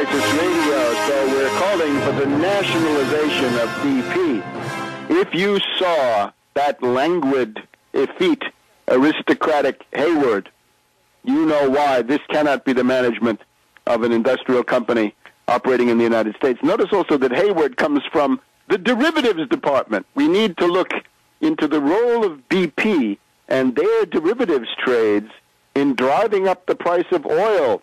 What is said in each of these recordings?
Crisis Radio, so we're calling for the nationalization of BP. If you saw that languid, effete, aristocratic Hayward, you know why this cannot be the management of an industrial company operating in the United States. Notice also that Hayward comes from the derivatives department. We need to look into the role of BP and their derivatives trades in driving up the price of oil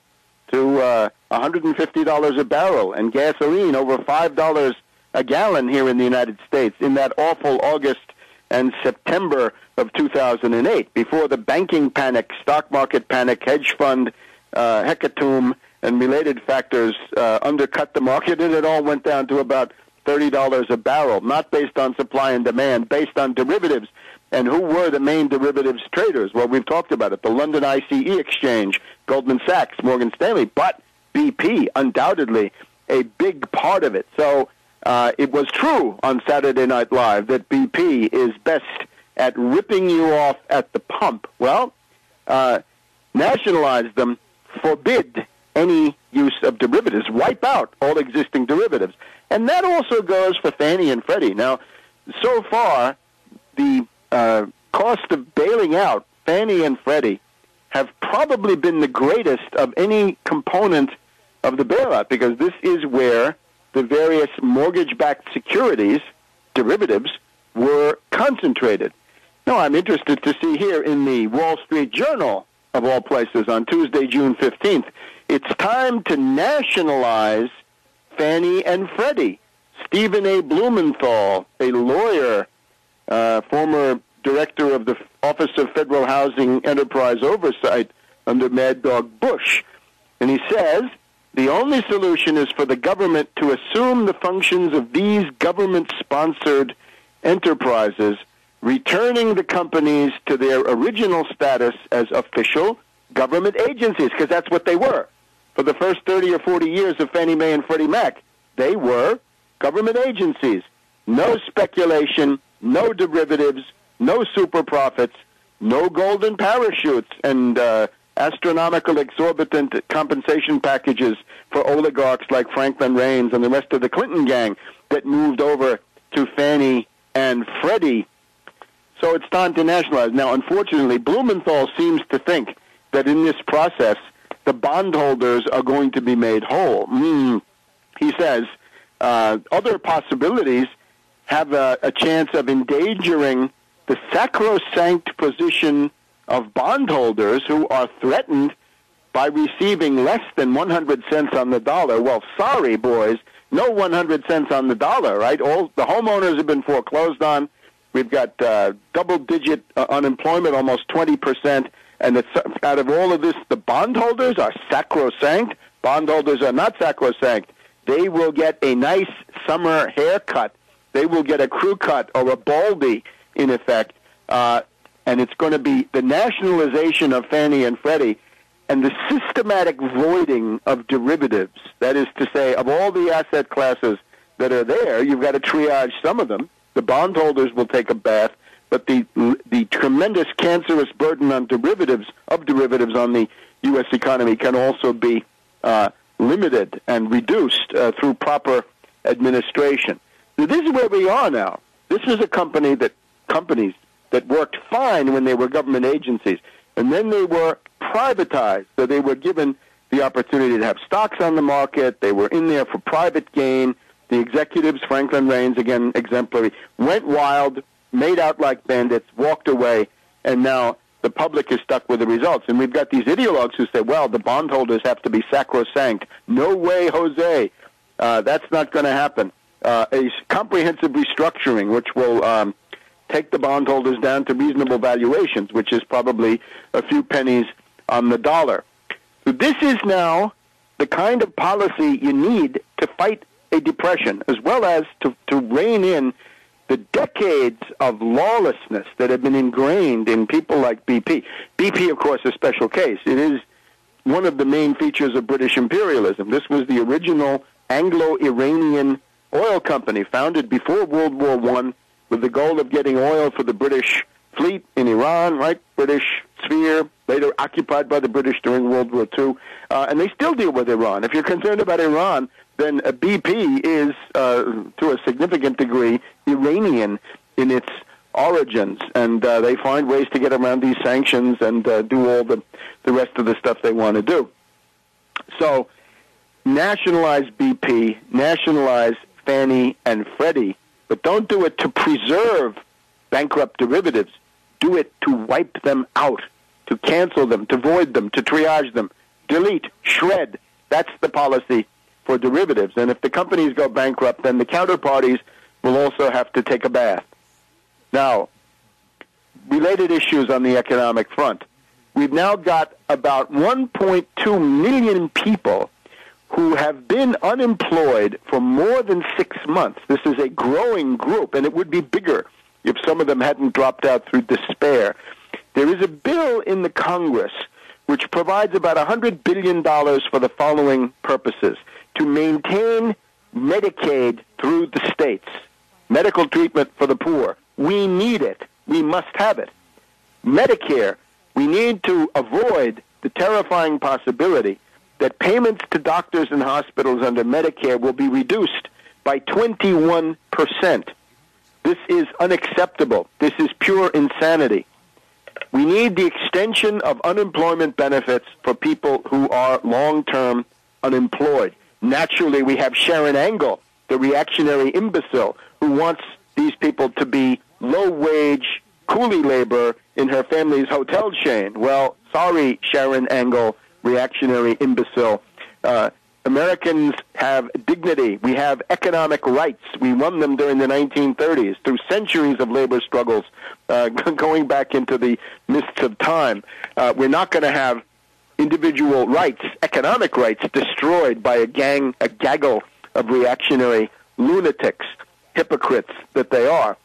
to $150 a barrel and gasoline over $5 a gallon here in the United States in that awful August and September of 2008, before the banking panic, stock market panic, hedge fund hecatomb, and related factors undercut the market, and it all went down to about $30 a barrel, not based on supply and demand, based on derivatives. And who were the main derivatives traders? Well, we've talked about it. The London ICE exchange, Goldman Sachs, Morgan Stanley, but BP, undoubtedly, a big part of it. So it was true on Saturday Night Live that BP is best at ripping you off at the pump. Well, nationalize them, forbid any use of derivatives, wipe out all existing derivatives. And that also goes for Fannie and Freddie. Now, so far, the cost of bailing out Fannie and Freddie have probably been the greatest of any component of the bailout, because this is where the various mortgage-backed securities, derivatives, were concentrated. Now, I'm interested to see here in the Wall Street Journal, of all places, on Tuesday, June 15th, it's time to nationalize Fannie and Freddie. Stephen A. Blumenthal, a lawyer, former director of the Office of Federal Housing Enterprise Oversight under Mad Dog Bush, and he says, the only solution is for the government to assume the functions of these government-sponsored enterprises, returning the companies to their original status as official government agencies, because that's what they were. For the first 30 or 40 years of Fannie Mae and Freddie Mac, they were government agencies. No speculation, no derivatives, no super profits, no golden parachutes, and astronomical, exorbitant compensation packages for oligarchs like Franklin Raines and the rest of the Clinton gang that moved over to Fannie and Freddie. So it's time to nationalize. Now, unfortunately, Blumenthal seems to think that in this process, the bondholders are going to be made whole. He says other possibilities have a chance of endangering the sacrosanct position of bondholders who are threatened by receiving less than 100 cents on the dollar. Well, sorry, boys, no 100 cents on the dollar, right? All the homeowners have been foreclosed on. We've got double-digit unemployment, almost 20%. And it's, out of all of this, the bondholders are sacrosanct. Bondholders are not sacrosanct. They will get a nice summer haircut. They will get a crew cut or a baldy, in effect. And it's going to be the nationalization of Fannie and Freddie and the systematic voiding of derivatives. That is to say, of all the asset classes that are there, you've got to triage some of them. The bondholders will take a bath. But the tremendous cancerous burden on derivatives on the U.S. economy can also be limited and reduced through proper administration. So this is where we are now. This is a companies that worked fine when they were government agencies, and then they were privatized. So they were given the opportunity to have stocks on the market. They were in there for private gain. The executives, Franklin Raines, again exemplary, went wild, made out like bandits, walked away, and now the public is stuck with the results. And we've got these ideologues who say, well, the bondholders have to be sacrosanct. No way, Jose. That's not going to happen. A comprehensive restructuring, which will take the bondholders down to reasonable valuations, which is probably a few pennies on the dollar. So this is now the kind of policy you need to fight a depression, as well as to rein in the decades of lawlessness that have been ingrained in people like BP. BP, of course, is a special case. It is one of the main features of British imperialism. This was the original Anglo-Iranian oil company founded before World War I with the goal of getting oil for the British fleet in Iran, right? British sphere, later occupied by the British during World War II, and they still deal with Iran. If you're concerned about Iran, then BP is, to a significant degree, Iranian in its origins, and they find ways to get around these sanctions and do all the rest of the stuff they want to do. So, nationalize BP, nationalize Fannie and Freddie, but don't do it to preserve bankrupt derivatives. Do it to wipe them out, to cancel them, to void them, to triage them, delete, shred. That's the policy for derivatives. And if the companies go bankrupt, then the counterparties will also have to take a bath. Now, related issues on the economic front. We've now got about 1.2 million people who have been unemployed for more than 6 months. This is a growing group, and it would be bigger if some of them hadn't dropped out through despair. There is a bill in the Congress which provides about $100 billion for the following purposes: to maintain Medicaid through the states, medical treatment for the poor. We need it. We must have it. Medicare, we need to avoid the terrifying possibility that payments to doctors and hospitals under Medicare will be reduced by 21%. This is unacceptable. This is pure insanity. We need the extension of unemployment benefits for people who are long-term unemployed. Naturally, we have Sharon Angle, the reactionary imbecile, who wants these people to be low-wage coolie labor in her family's hotel chain. Well, sorry, Sharon Angle, reactionary imbecile. Americans have dignity. We have economic rights. We won them during the 1930s through centuries of labor struggles, going back into the mists of time. We're not going to have individual rights, economic rights, destroyed by a gaggle of reactionary lunatics, hypocrites that they are.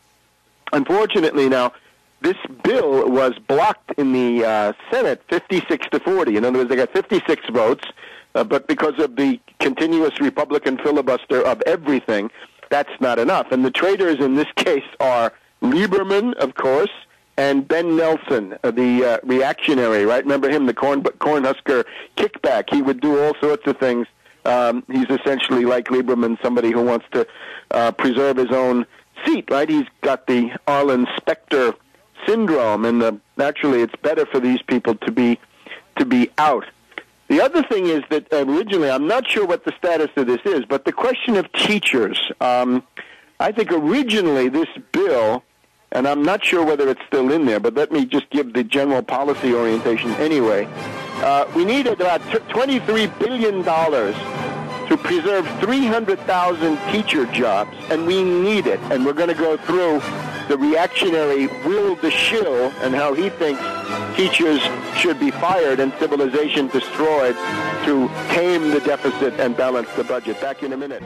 Unfortunately, now, this bill was blocked in the Senate 56-40. In other words, they got 56 votes, but because of the continuous Republican filibuster of everything, that's not enough. And the traitors in this case are Lieberman, of course, and Ben Nelson, the reactionary, right? Remember him, the Cornhusker kickback. He would do all sorts of things. He's essentially like Lieberman, somebody who wants to preserve his own seat, right? He's got the Arlen Specter syndrome, and naturally it's better for these people to be out. The other thing is that originally, I'm not sure what the status of this is, but the question of teachers, I think originally this bill, and I'm not sure whether it's still in there, but let me just give the general policy orientation anyway. We needed about $23 billion to preserve 300,000 teacher jobs, and we need it. And we're going to go through the reactionary Will the Shill and how he thinks teachers should be fired and civilization destroyed to tame the deficit and balance the budget. Back in a minute.